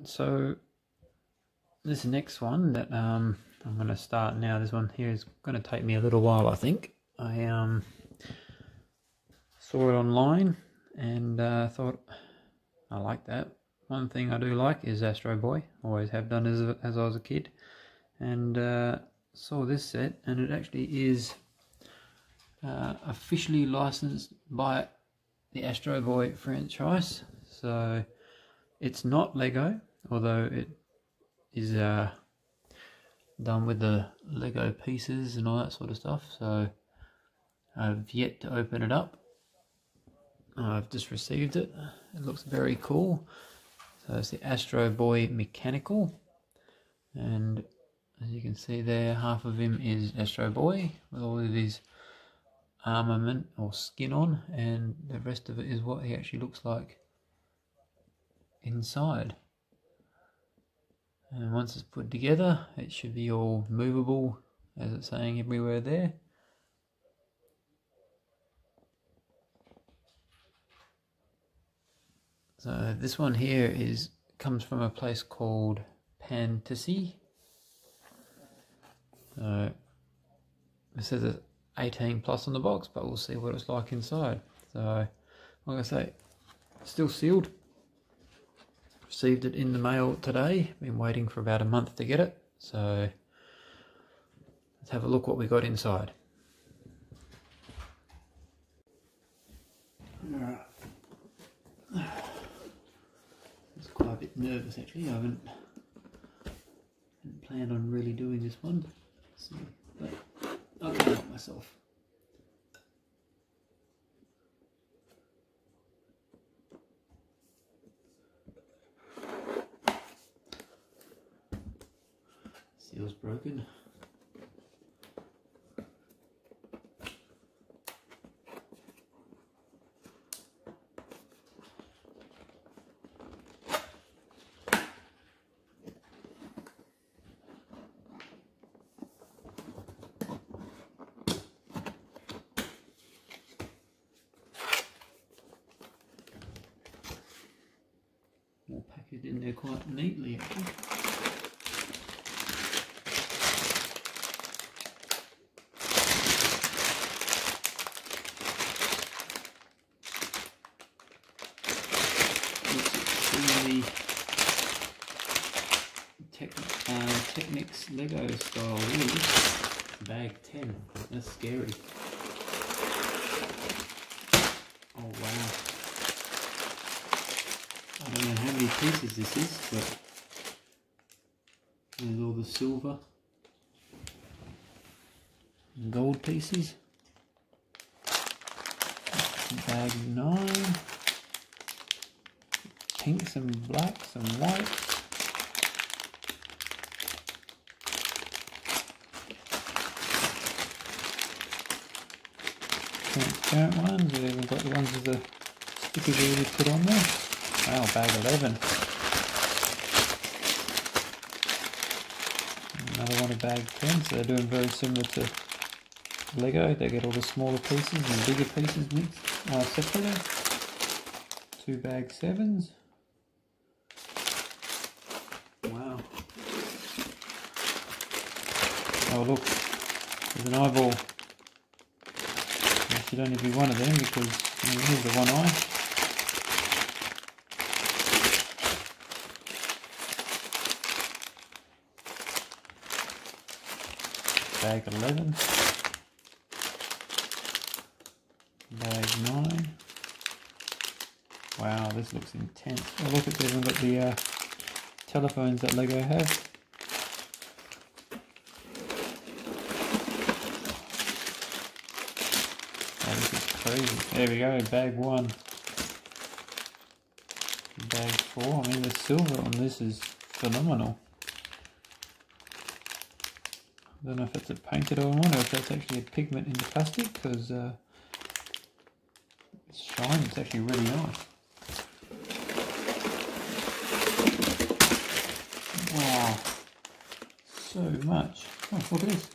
so this next one that I'm going to start now, this one here is going to take me a little while, I think. I saw it online and thought I like that. One thing I do like is Astroboy, always have done as I was a kid, and saw this set, and it actually is officially licensed by the Astroboy franchise. So it's not Lego, although it is done with the Lego pieces and all that sort of stuff. So I've yet to open it up. I've just received it. It looks very cool. So it's the Astroboy Mechanical, and as you can see there, half of him is Astroboy with all of his armament or skin on, and the rest of it is what he actually looks like inside. And once it's put together, it should be all movable, as it's saying everywhere there. So this one here comes from a place called Pantasy. So it says it's 18 plus on the box, but we'll see what it's like inside. So like I say, still sealed. Received it in the mail today. Been waiting for about a month to get it. So let's have a look what we got inside. Alright. It's quite a bit nervous actually. I haven't planned on really doing this one. So, but I'll do it myself. Seal's broken. All packaged in there quite neatly actually. Technics Lego style. Ooh, bag 10. That's scary. Oh wow. I don't know how many pieces this is, but there's all the silver and gold pieces. Bag 9. Pinks and blacks and whites. Transparent ones. We've even got the ones with the stickers already put on there. Wow, bag 11. Another one of bag 10, so they're doing very similar to Lego. They get all the smaller pieces and the bigger pieces mixed separately. 2 bag 7s. Wow. Oh look, there's an eyeball. It should only be one of them because here's the one eye. Bag 11. Bag 9. Wow, this looks intense. Oh look, it's even got the telephones that Lego have. Oh, this is crazy. There we go, bag 1. Bag 4. I mean, the silver on this is phenomenal. I don't know if it's a painted on one or if that's actually a pigment in the plastic, because it's shiny. It's actually really nice. Wow, so much. Oh, look at this.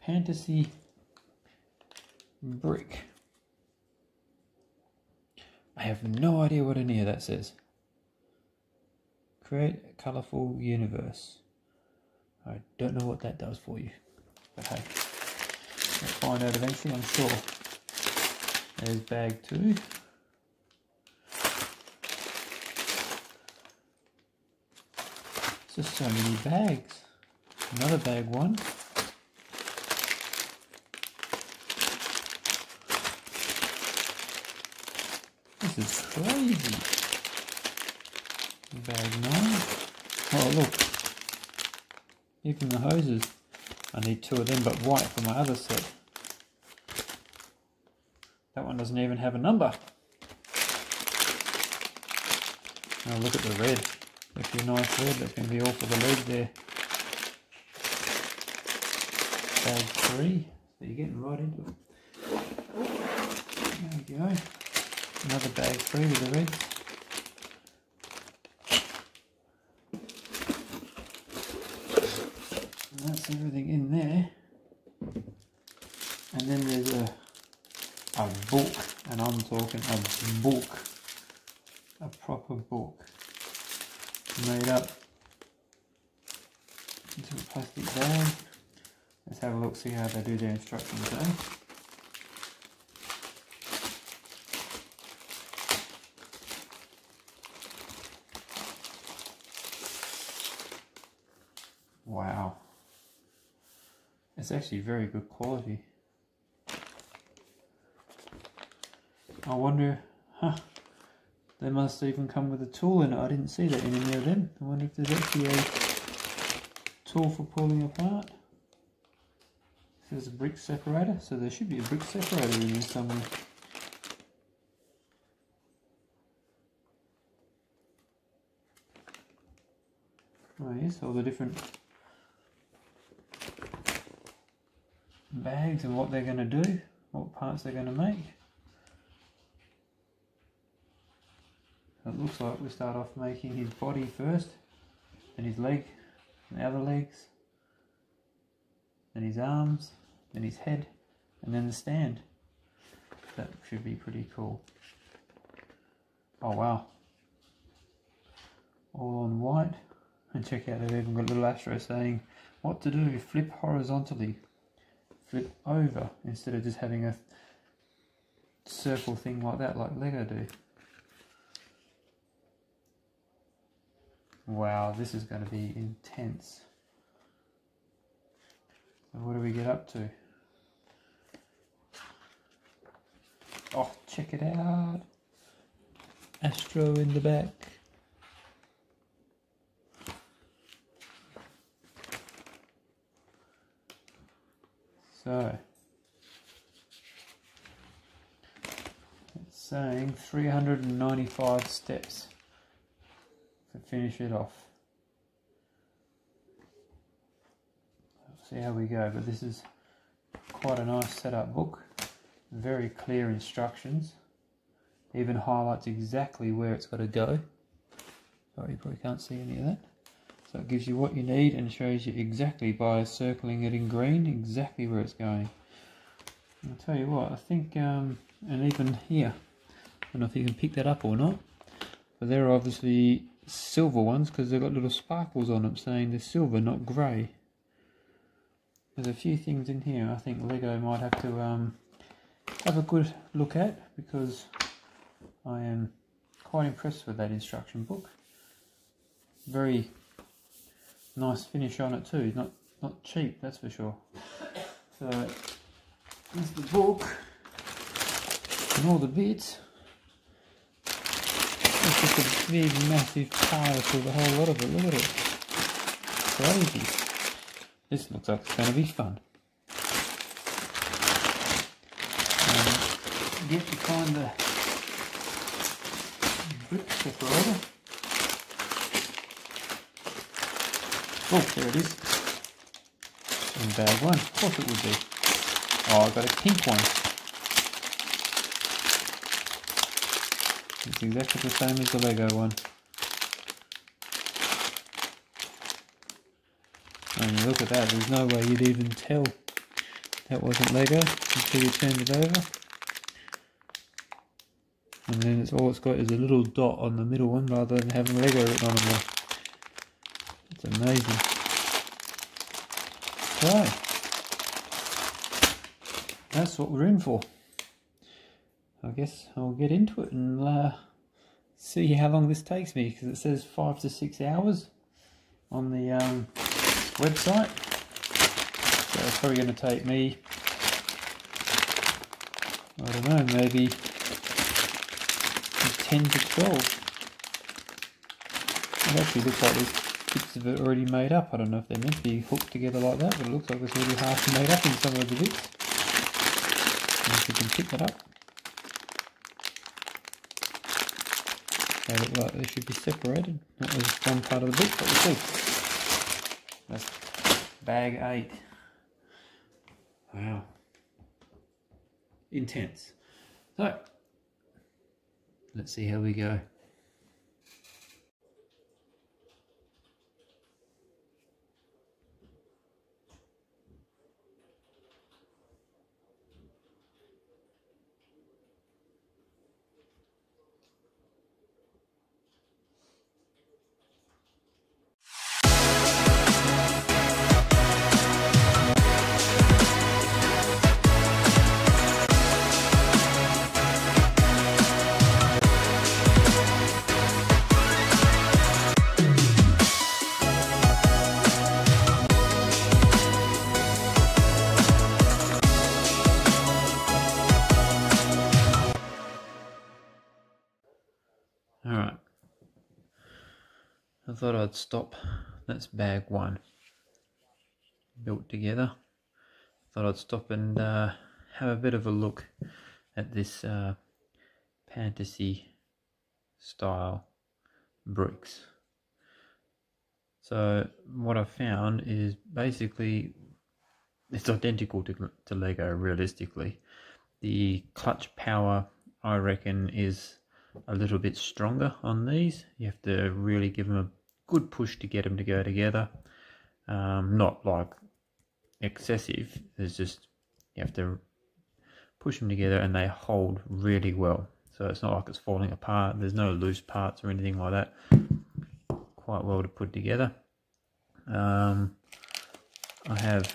Pantasy brick. I have no idea what any of that says. create a colourful universe. I don't know what that does for you, but hey, we'll find out eventually, I'm sure. There's bag 2. It's just so many bags. Another bag 1. This is crazy. Bag 9. Oh look, even the hoses. I need 2 of them, but white for my other set. That one doesn't even have a number. Now look at the red. If you're nice red, that's going to be all for the leg there. Bag 3. So you're getting right into it. There we go. Another bag 3 with the red. And that's everything in there. And then there's a book, and I'm talking a book. A proper book. Made up into a plastic bag. Let's have a look, see how they do their instructions there. Wow. It's actually very good quality. I wonder, they must even come with a tool in it. I didn't see that in any of them. I wonder if there's actually a tool for pulling apart. There's a brick separator, so there should be a brick separator in there somewhere. Oh yes, all the different bags and what they're going to do, what parts they're going to make. It looks like we start off making his body first, then his leg, and the other legs, then his arms, then his head, and then the stand. That should be pretty cool. Oh wow. All on white. And check out, they've even got a little astro saying what to do. Flip horizontally. Flip over, instead of just having a circle thing like that, like Lego do. Wow, this is going to be intense. So what do we get up to? Oh, check it out. Astro in the back. So, it's saying 395 steps to finish it off. See how we go, but this is quite a nice setup book. Very clear instructions. Even highlights exactly where it's got to go. Oh, you probably can't see any of that. So it gives you what you need and shows you exactly by circling it in green exactly where it's going. I'll tell you what, I think, and even here, I don't know if you can pick that up or not, but they're obviously silver ones because they've got little sparkles on them saying they're silver, not grey. There's a few things in here I think Lego might have to have a good look at, because I am quite impressed with that instruction book. Very nice finish on it too, not cheap, that's for sure. So there's the book and all the bits. It's just a big massive pile for the whole lot of it, look at it. Crazy. This looks like it's going to be fun. Get to find the brick separator. Oh, there it is. In bag 1, of course it would be. Oh, I've got a pink one. It's exactly the same as the Lego one. And look at that, there's no way you'd even tell that wasn't Lego until you turned it over. And then all it's got is a little dot on the middle one rather than having Lego written on them. Just amazing. So, that's what we're in for. I guess I'll get into it and see how long this takes me, because it says 5 to 6 hours on the website. So it's probably going to take me, I don't know, maybe 10 to 12. It actually looks like there's bits of it already made up. I don't know if they're meant to be hooked together like that, but it looks like it's really half made up in some of the bits. And if you can pick that up, they look like they should be separated. That was one part of the book, but we'll see. That's bag 8. Wow. Intense. So, let's see how we go. Alright, I thought I'd stop. That's bag 1 built together. Thought I'd stop and have a bit of a look at this Pantasy style bricks. So what I found is basically it's identical to Lego realistically. The clutch power, I reckon, is a little bit stronger on these. You have to really give them a good push to get them to go together. Not like excessive, it's just you have to push them together and they hold really well. So it's not like it's falling apart. There's no loose parts or anything like that. Quite well to put together. I have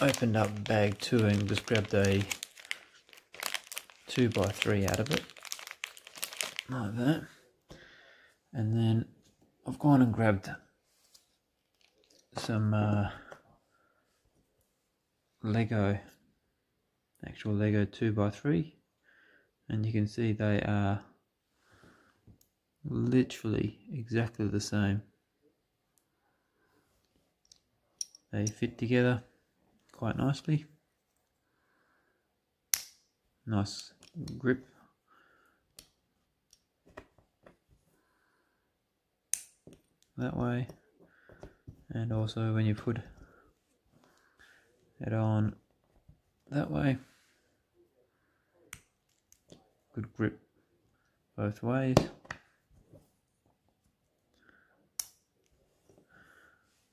opened up bag 2 and just grabbed a 2x3 out of it, like that, and then I've gone and grabbed some actual Lego 2x3, and you can see they are literally exactly the same. They fit together quite nicely. Nice grip. That way, and also when you put it on that way, good grip both ways.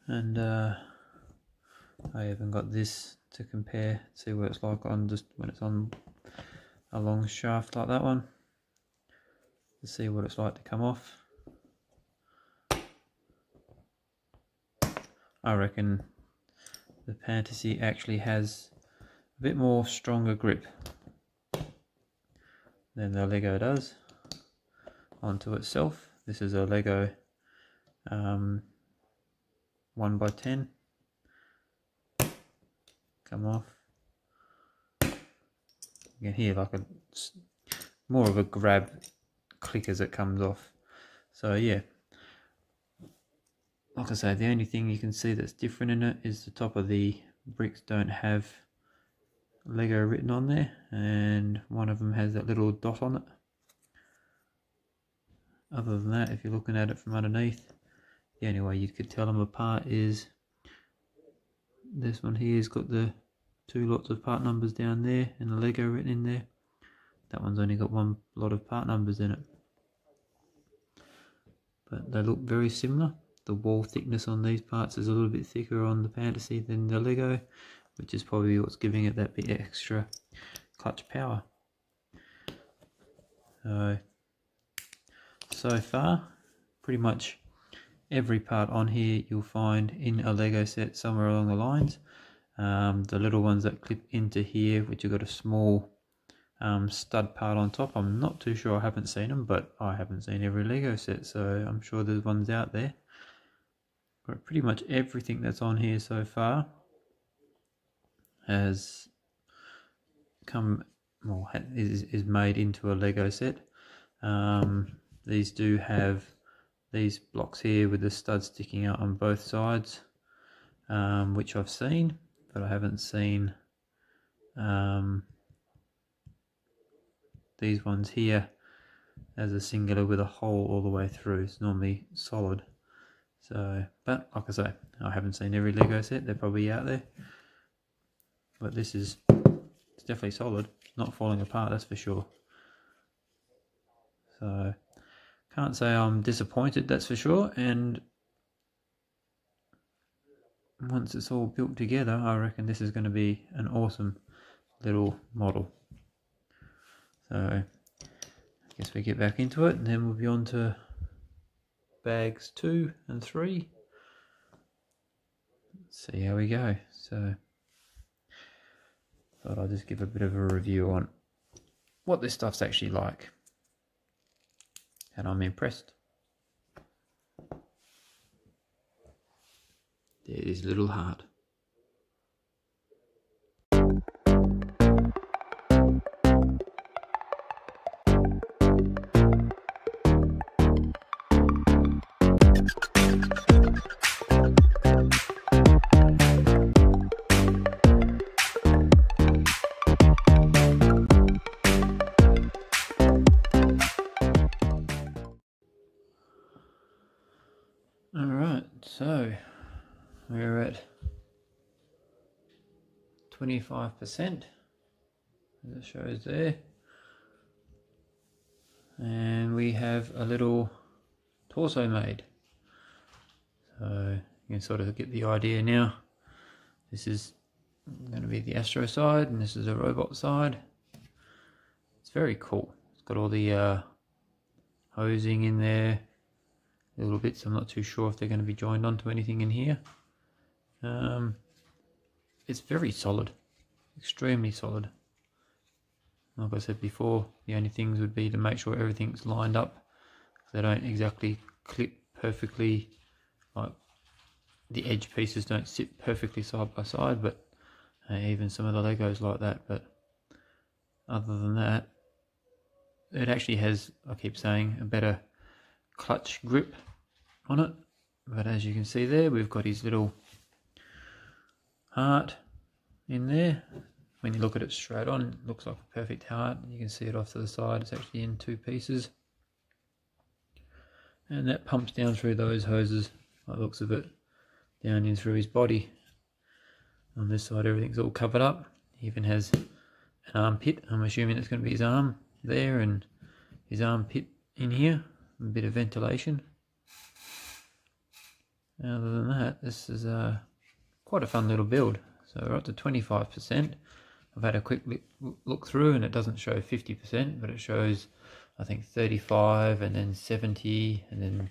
And I even got this to compare, see what it's like on just when it's on a long shaft like that one, to see what it's like to come off. I reckon the Pantasy actually has a bit more stronger grip than the Lego does onto itself. This is a Lego 1x10. Come off. You can hear like a more of a grab click as it comes off. So yeah, like I say, the only thing you can see that's different in it is the top of the bricks don't have Lego written on there, and one of them has that little dot on it. Other than that, if you're looking at it from underneath, the only way you could tell them apart is this one here's got the 2 lots of part numbers down there and the Lego written in there. That one's only got 1 lot of part numbers in it. But they look very similar. The wall thickness on these parts is a little bit thicker on the Pantasy than the Lego, which is probably what's giving it that bit extra clutch power. So far, pretty much every part on here you'll find in a Lego set somewhere along the lines. The little ones that clip into here, which have got a small stud part on top, I'm not too sure, I haven't seen them, but I haven't seen every Lego set, so I'm sure there's ones out there. But pretty much everything that's on here so far has come, well, is made into a Lego set. These do have these blocks here with the studs sticking out on both sides, which I've seen, but I haven't seen these ones here as a singular with a hole all the way through. It's normally solid. So, but like I say, I haven't seen every Lego set, they're probably out there, but this is, it's definitely solid, not falling apart, that's for sure. So can't say I'm disappointed, that's for sure. And once it's all built together, I reckon this is going to be an awesome little model. So I guess we get back into it, and then we'll be on to bags 2 and 3. Let's see how we go. So thought I'll just give a bit of a review on what this stuff's actually like, and I'm impressed. There is little heart. Alright, so we're at 25%, as it shows there, and we have a little torso made. So you can sort of get the idea now. This is going to be the Astro side, and this is the robot side. It's very cool. It's got all the hosing in there, little bits. I'm not too sure if they're going to be joined onto anything in here. It's very solid, extremely solid. Like I said before, the only things would be to make sure everything's lined up. They don't exactly clip perfectly, like the edge pieces don't sit perfectly side by side, but even some of the Legos like that. But other than that, it actually has, I keep saying, a better clutch grip on it. But as you can see there, we've got his little heart in there. When you look at it straight on, it looks like a perfect heart. You can see it off to the side, it's actually in 2 pieces, and that pumps down through those hoses, by the looks of it, down in through his body. On this side everything's all covered up. He even has an armpit. I'm assuming it's going to be his arm there, and his armpit in here, a bit of ventilation. Other than that, this is quite a fun little build. So we're up to 25%. I've had a quick look through, and it doesn't show 50%, but it shows, I think, 35, and then 70, and then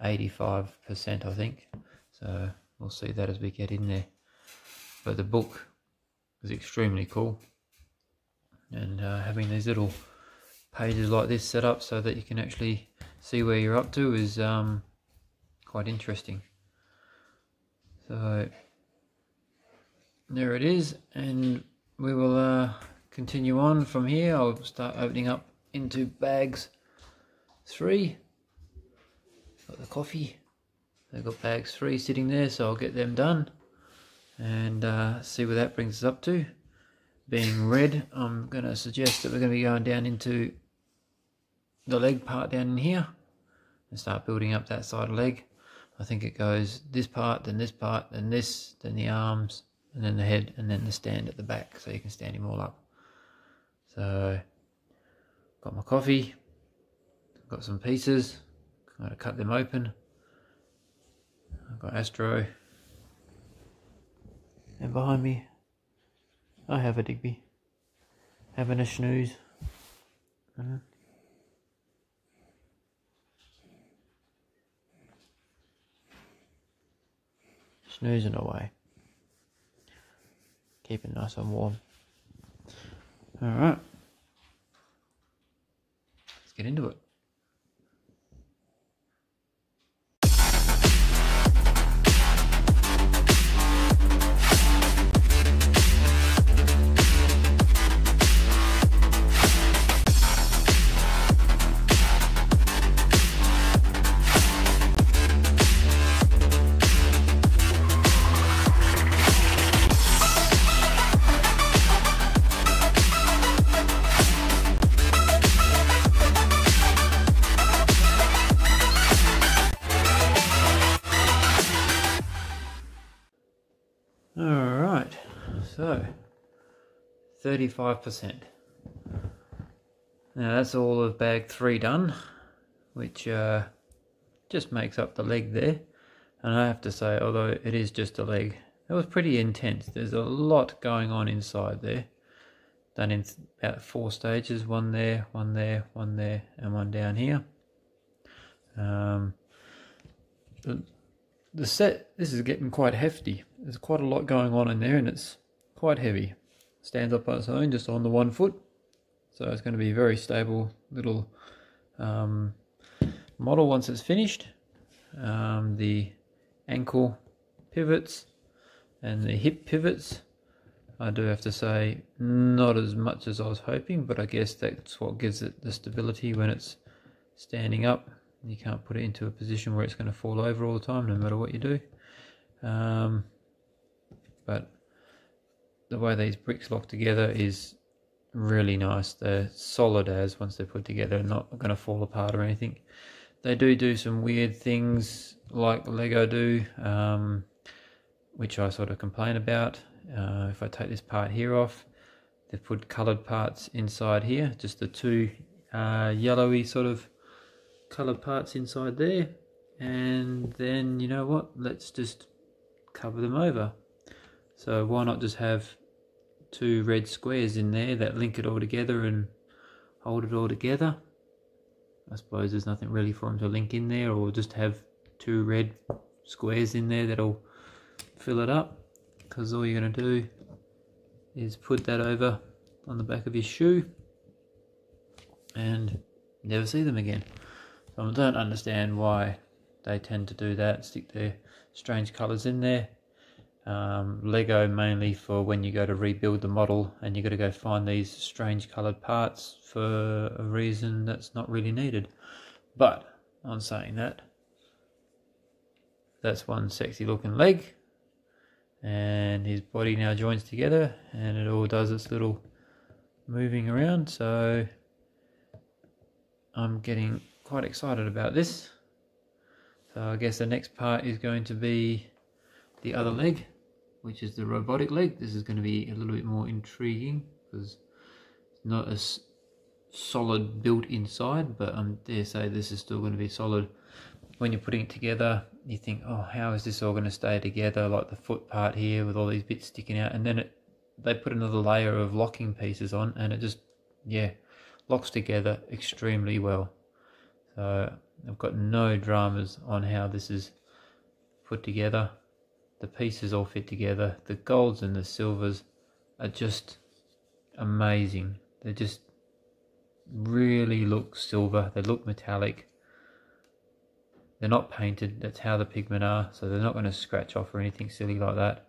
85%, I think. So we'll see that as we get in there. But the book is extremely cool, and having these little pages like this set up so that you can actually see where you're up to is quite interesting. So there it is, and we will continue on from here. I'll start opening up into bags 3. Got the coffee. They've got bags 3 sitting there, so I'll get them done and see where that brings us up to. Being red, I'm going to suggest that we're going to be going down into the leg part down in here and start building up that side leg. I think it goes this part, then this part, then this, then the arms, and then the head, and then the stand at the back, so you can stand him all up. So, got my coffee, got some pieces, I'm going to cut them open. I've got Astro, and behind me I have a Digby, having a snooze. snoozing away, keeping nice and warm. Alright, let's get into it. Alright, so 35%. Now that's all of bag 3 done, which just makes up the leg there. And I have to say, although it is just a leg, it was pretty intense. There's a lot going on inside there. Done in about 4 stages, one there, one there, one there, and one down here. The set, this is getting quite hefty. There's quite a lot going on in there and it's quite heavy. Stands up on its own, just on the 1 foot. So it's going to be a very stable little model once it's finished. The ankle pivots and the hip pivots, I do have to say, not as much as I was hoping, but I guess that's what gives it the stability when it's standing up. You can't put it into a position where it's going to fall over all the time, no matter what you do. But the way these bricks lock together is really nice. They're solid as once they're put together, not going to fall apart or anything. They do some weird things like Lego do, which I sort of complain about. If I take this part here off, they've put coloured parts inside here, just the 2 yellowy sort of coloured parts inside there, and then you know what, let's just cover them over. So why not just have 2 red squares in there that link it all together and hold it all together? I suppose there's nothing really for them to link in there, or just have 2 red squares in there that'll fill it up, because all you're going to do is put that over on the back of your shoe and never see them again. I don't understand why they tend to do that, stick their strange colours in there. Lego mainly for when you go to rebuild the model and you got to go find these strange coloured parts for a reason that's not really needed. But on saying that, that's one sexy looking leg, and his body now joins together and it all does its little moving around. So I'm getting quite excited about this. So I guess the next part is going to be the other leg, which is the robotic leg. This is going to be a little bit more intriguing because it's not as solid built inside, but I dare say this is still going to be solid. When you're putting it together, you think, oh, how is this all going to stay together, like the foot part here with all these bits sticking out, and then they put another layer of locking pieces on and it just, yeah, locks together extremely well. So I've got no dramas on how this is put together. The pieces all fit together. The golds and the silvers are just amazing. They just really look silver. They look metallic. They're not painted. That's how the pigment are. So they're not going to scratch off or anything silly like that.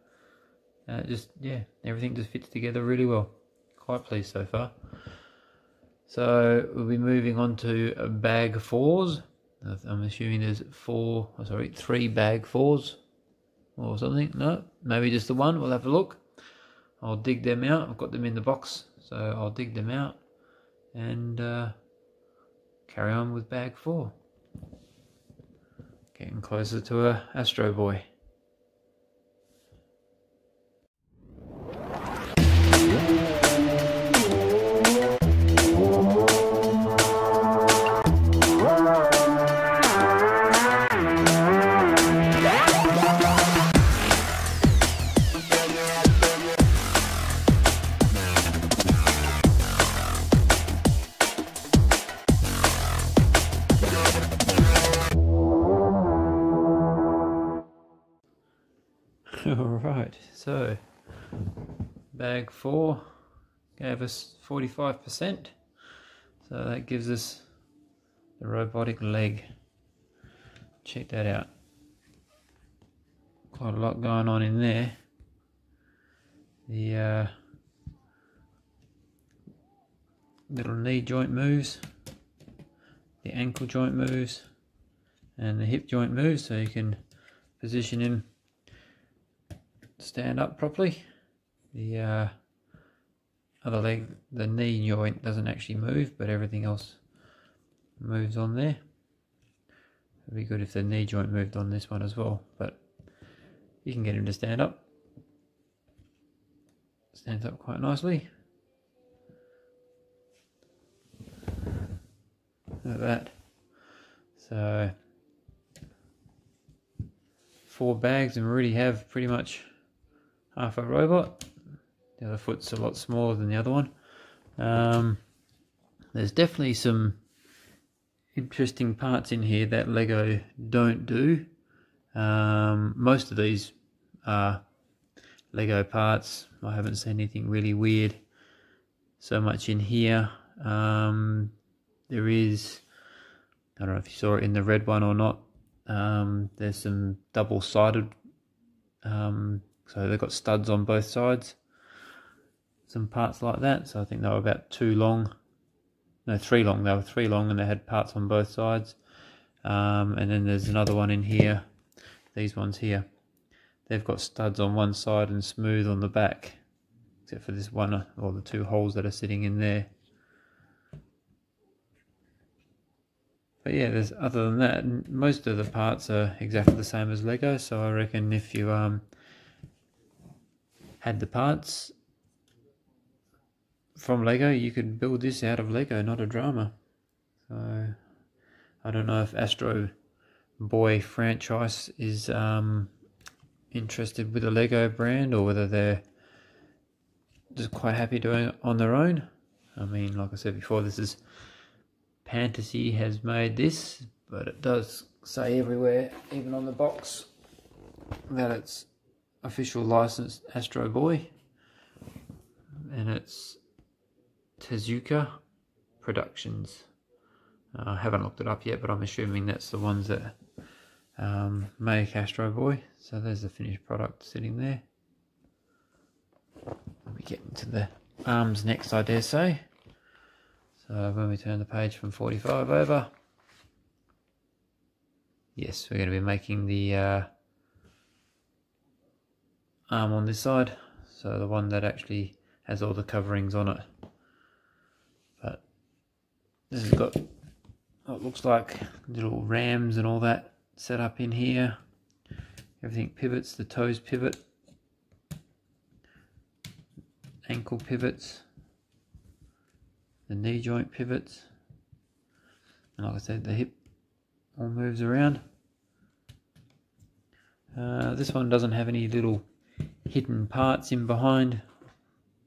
Just, yeah, everything just fits together really well. Quite pleased so far. So we'll be moving on to bag 4s. I'm assuming there's 3 bag 4s or something. No, maybe just the one. We'll have a look. I'll dig them out. I've got them in the box, so I'll dig them out and carry on with bag 4. Getting closer to a Astroboy. Alright, so bag 4 gave us 45%, so that gives us the robotic leg. Check that out. Quite a lot going on in there. The little knee joint moves, the ankle joint moves, and the hip joint moves, so you can position him to stand up properly. The other leg, the knee joint doesn't actually move, but everything else moves on there. It'd be good if the knee joint moved on this one as well, but you can get him to stand up. Stands up quite nicely. Look at that. So 4 bags and we already have pretty much half a robot. The other foot's a lot smaller than the other one. There's definitely some interesting parts in here that Lego don't do. Most of these are Lego parts. I haven't seen anything really weird so much in here. There is, I don't know if you saw it in the red one or not, there's some double-sided, so they've got studs on both sides, some parts like that. So I think they were about 3 long, they were 3 long, and they had parts on both sides. And then there's another one in here, these ones here, they've got studs on one side and smooth on the back, except for this one, or the 2 holes that are sitting in there. But yeah, there's, other than that, most of the parts are exactly the same as Lego, so I reckon if you had the parts from Lego, you could build this out of Lego, not a drama. So I don't know if Astroboy franchise is interested with the Lego brand, or whether they're just quite happy doing it on their own. I mean, like I said before, this is Pantasy has made this, but it does say everywhere, even on the box, that it's official licensed Astroboy, and it's Tezuka Productions. I haven't looked it up yet, but I'm assuming that's the ones that make Astroboy. So there's the finished product sitting there. We'll be getting to the arms next, I dare say. So when we turn the page from 45 over, yes, we're going to be making the arm on this side, so the one that actually has all the coverings on it. But this has got what looks like little rams and all that set up in here. Everything pivots, the toes pivot, ankle pivots, the knee joint pivots, and like I said, the hip all moves around. This one doesn't have any little hidden parts in behind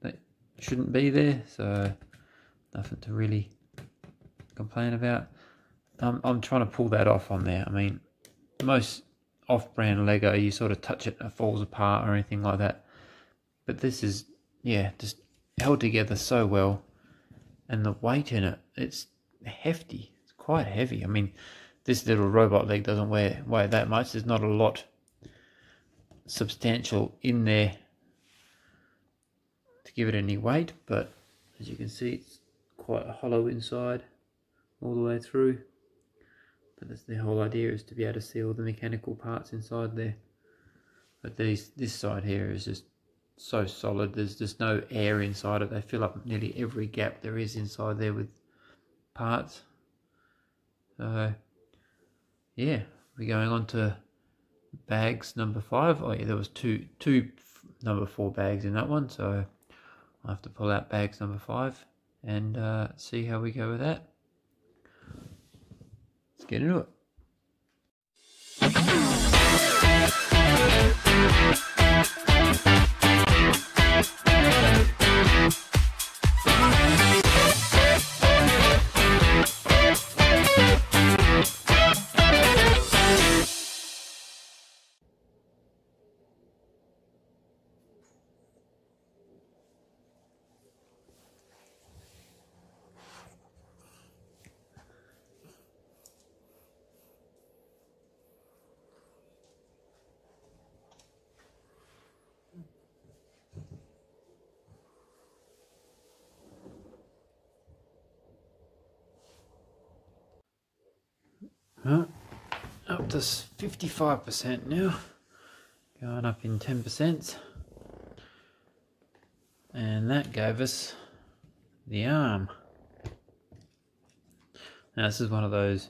that shouldn't be there, so nothing to really complain about. I'm trying to pull that off on there. I mean, most off-brand Lego, you sort of touch it, it falls apart or anything like that, but this is, yeah, just held together so well. And the weight in it, it's hefty. It's quite heavy. I mean, this little robot leg doesn't weigh that much. There's not a lot substantial in there to give it any weight, but as you can see, it's quite hollow inside all the way through. But that's the whole idea, is to be able to see all the mechanical parts inside there. But this side here is just so solid. There's just no air inside it. They fill up nearly every gap there is inside there with parts. So yeah, we're going on to bags number 5. Oh yeah, there was two number 4 bags in that one, so I'll have to pull out bags number 5 and see how we go with that. Let's get into it. Well, up to 55% now, going up in 10%, and that gave us the arm. Now this is one of those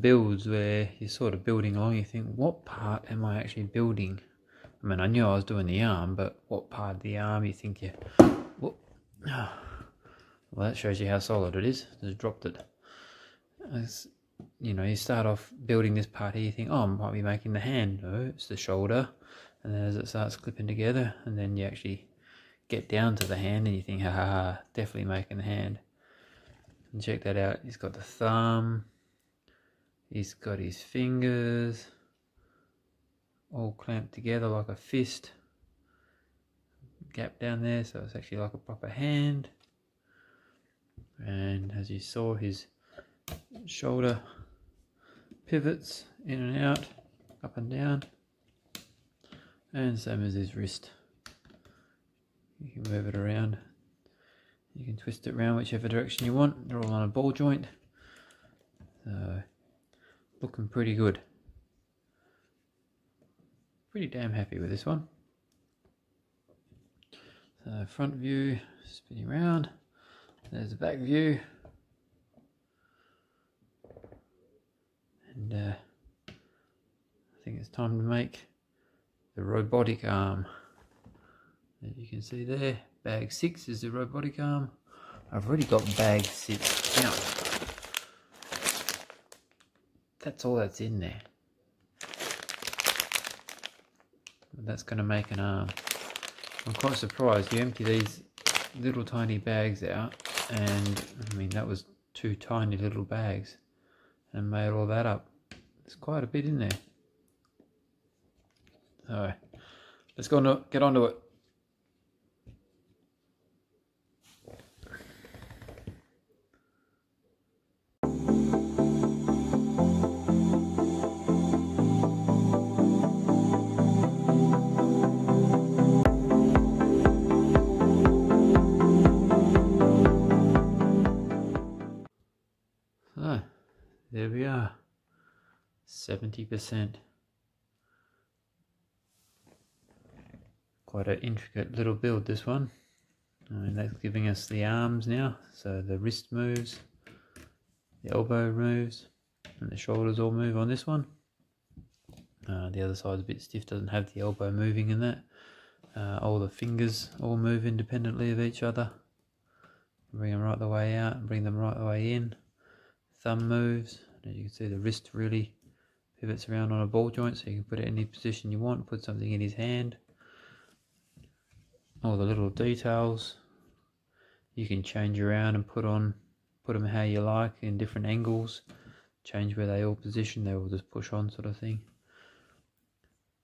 builds where you're sort of building along, you think, what part am I actually building? I mean, I knew I was doing the arm, but what part of the arm you think you... Whoop. Well, that shows you how solid it is. Just dropped it. As, you know, you start off building this part here, you think, oh, I might be making the hand. No, it's the shoulder. And then as it starts clipping together, and then you actually get down to the hand and you think, ha, definitely making the hand. And check that out. He's got the thumb. He's got his fingers all clamped together like a fist. Gap down there, so it's actually like a proper hand. And as you saw, his shoulder pivots in and out, up and down, and same as his wrist. You can move it around, you can twist it around whichever direction you want. They're all on a ball joint, so looking pretty good. Pretty damn happy with this one. So front view, spinning around. There's the back view, and I think it's time to make the robotic arm. As you can see there, bag 6 is the robotic arm. I've already got bag 6 out. That's all that's in there. But that's going to make an arm. I'm quite surprised. You empty these little tiny bags out, and I mean that was 2 tiny little bags, and made all that up. There's quite a bit in there. So let's get onto it. So there we are, 70%. Quite an intricate little build, this one. And that's giving us the arms now, so the wrist moves, the elbow moves, and the shoulders all move on this one. The other side's a bit stiff, doesn't have the elbow moving in that. All the fingers all move independently of each other. Bring them right the way out and bring them right the way in. Thumb moves, and as you can see, the wrist really pivots around on a ball joint, so you can put it in any position you want, put something in his hand. All the little details you can change around and put them how you like in different angles, change where they all position, they all just push on sort of thing.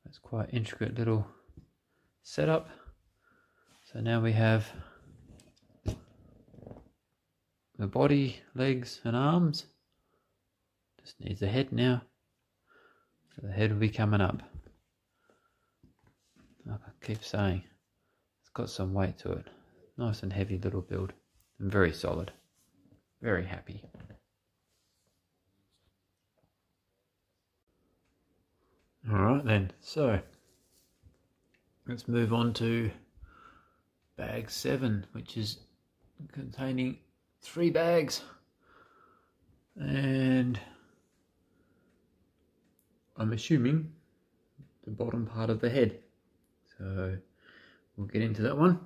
That's quite intricate little setup. So now we have the body, legs and arms. Just needs a head now. So the head will be coming up. Like I keep saying, it's got some weight to it. Nice and heavy little build. And very solid. Very happy. Alright then, so let's move on to bag 7, which is containing 3 bags, and I'm assuming the bottom part of the head. So we'll get into that one.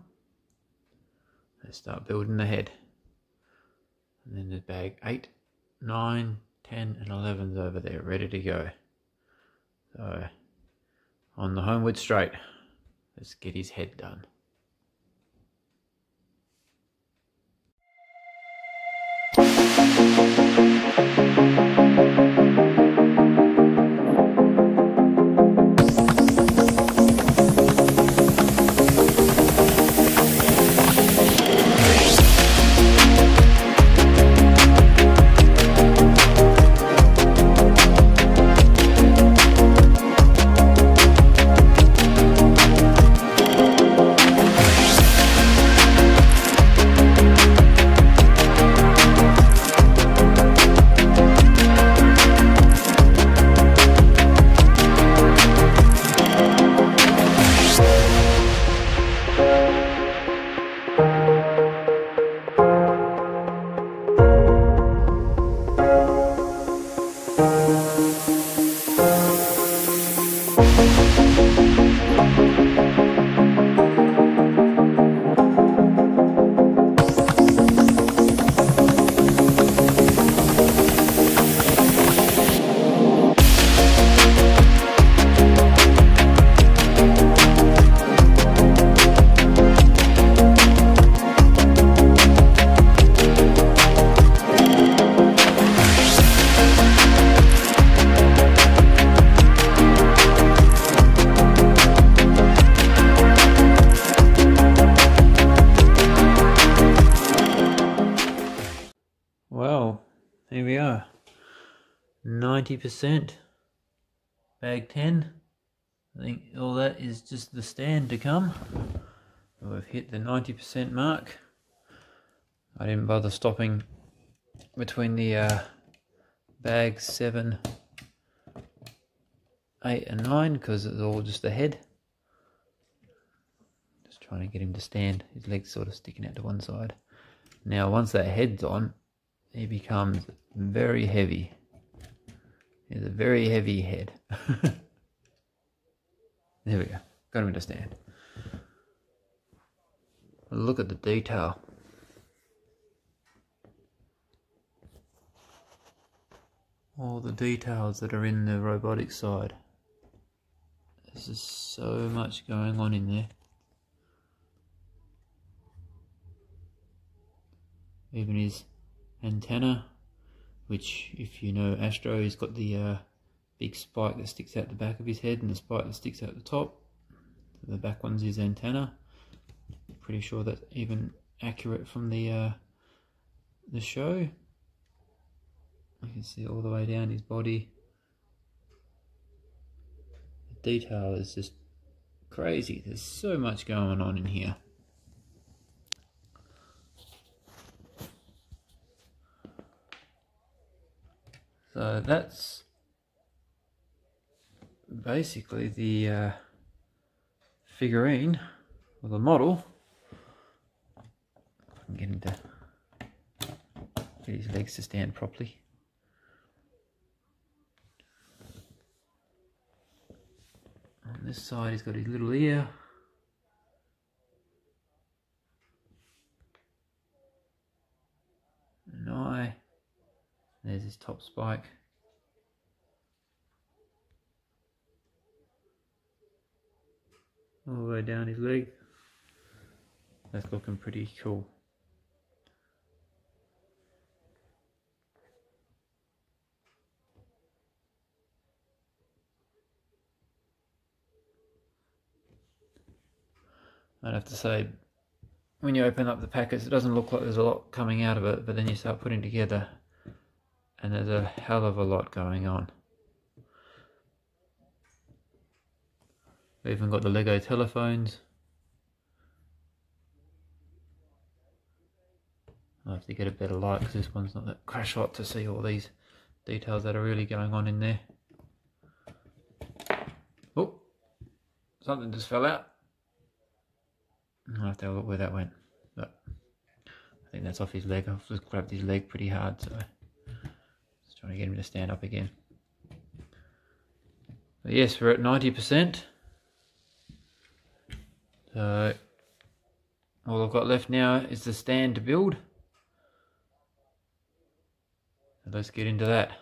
Let's start building the head. And then there's bag 8, 9, 10 and 11's over there ready to go. So on the homeward straight, let's get his head done. Well, here we are, 90%, bag 10. I think all that is just the stand to come. We've hit the 90% mark. I didn't bother stopping between the bags 7, 8 and 9 because it's all just the head. Just trying to get him to stand, his legs sort of sticking out to one side. Now once that head's on, he becomes very heavy. He's a very heavy head. There we go. Got him to stand. Look at the detail. All the details that are in the robotic side. There's just so much going on in there. Even his antenna, which if you know Astro, he's got the big spike that sticks out the back of his head and the spike that sticks out the top. So the back one's his antenna. Pretty sure that's even accurate from the show. You can see all the way down his body. The detail is just crazy. There's so much going on in here. So that's basically the figurine, or the model. I'm getting to get his legs to stand properly. On this side he's got his little ear. An eye. There's his top spike. All the way down his leg. That's looking pretty cool. I'd have to say, when you open up the packets, it doesn't look like there's a lot coming out of it, but then you start putting together and there's a hell of a lot going on. We've even got the Lego telephones. I'll have to get a better light because this one's not that crash hot to see all these details that are really going on in there. Oh, something just fell out. I'll have to have a look where that went, but I think that's off his leg. I've just grabbed his leg pretty hard, so just trying to get him to stand up again. But yes, we're at 90%. So all I've got left now is the stand to build. So let's get into that.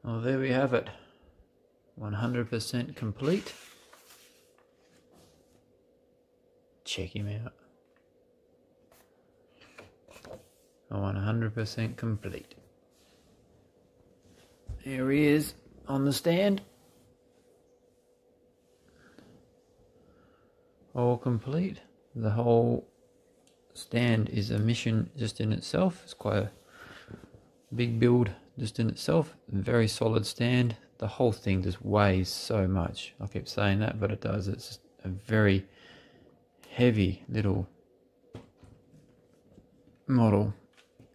Well, there we have it, 100% complete. Check him out. 100% complete. Here he is on the stand. All complete. The whole stand is a mission just in itself. It's quite a big build just in itself. Very solid stand. The whole thing just weighs so much. I keep saying that, but it does. It's a very heavy little model.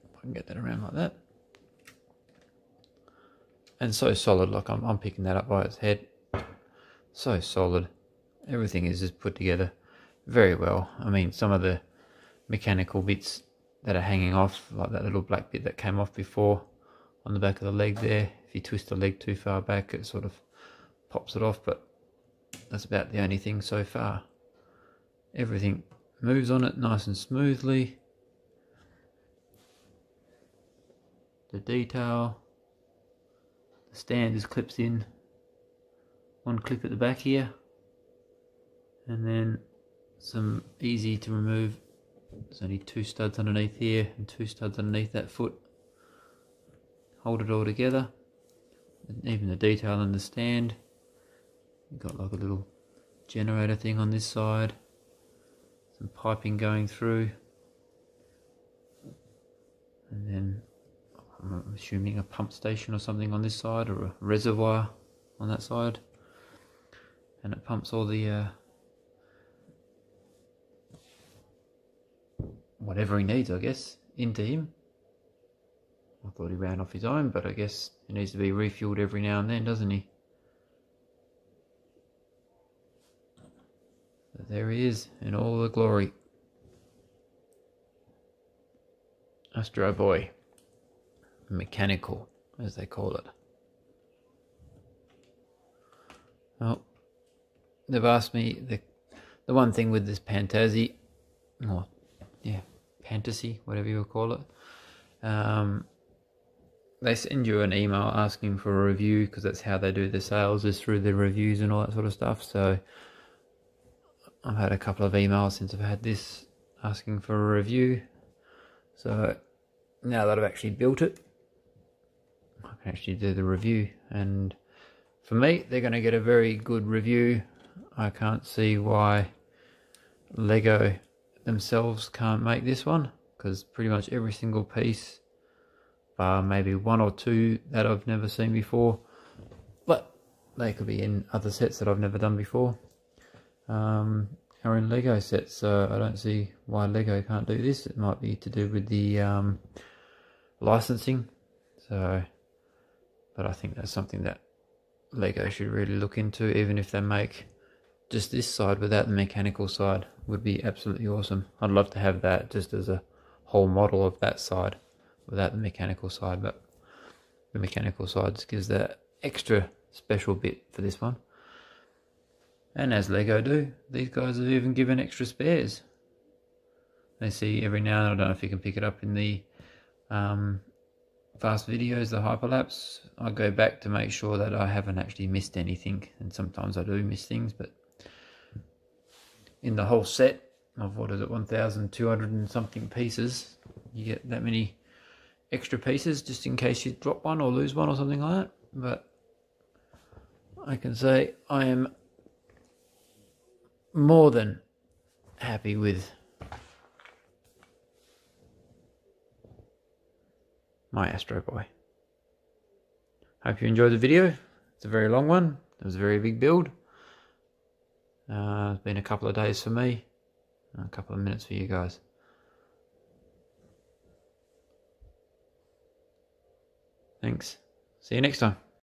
If I can get that around like that. And so solid, like I'm picking that up by its head. So solid. Everything is just put together very well. I mean, some of the mechanical bits that are hanging off, like that little black bit that came off before on the back of the leg there. If you twist the leg too far back, it sort of pops it off, but that's about the only thing so far. Everything moves on it nice and smoothly. The detail. The stand just clips in. One clip at the back here. And then some easy to remove. There's only 2 studs underneath here and 2 studs underneath that foot. Hold it all together. And even the detail in the stand. You've got like a little generator thing on this side. Some piping going through. And then I'm assuming a pump station or something on this side, or a reservoir on that side. And it pumps all the whatever he needs, I guess, into him. I thought he ran off his own, but I guess he needs to be refueled every now and then, doesn't he? But there he is in all the glory. Astroboy. Mechanical, as they call it. Well, they've asked me the one thing with this Pantasy, or yeah, Pantasy, whatever you would call it. They send you an email asking for a review, because that's how they do the sales, is through the reviews and all that sort of stuff. So I've had a couple of emails since I've had this asking for a review. So now that I've actually built it, I can actually do the review, and for me they're going to get a very good review. I can't see why Lego themselves can't make this one, because pretty much every single piece, bar maybe 1 or 2 that I've never seen before, but they could be in other sets that I've never done before, are in Lego sets. So I don't see why Lego can't do this. It might be to do with the licensing. So, but I think that's something that Lego should really look into. Even if they make just this side without the mechanical side, would be absolutely awesome. I'd love to have that just as a whole model of that side without the mechanical side, but the mechanical side just gives that extra special bit for this one. And as Lego do, these guys have even given extra spares. They see every now and then, I don't know if you can pick it up in the fast videos, the hyperlapse, I go back to make sure that I haven't actually missed anything, and sometimes I do miss things, but in the whole set of, what is it, 1,200 and something pieces, you get that many extra pieces just in case you drop one or lose one or something like that. But I can say I am more than happy with my Astroboy. Hope you enjoyed the video. It's a very long one. It was a very big build. It's been a couple of days for me, and a couple of minutes for you guys. Thanks. See you next time.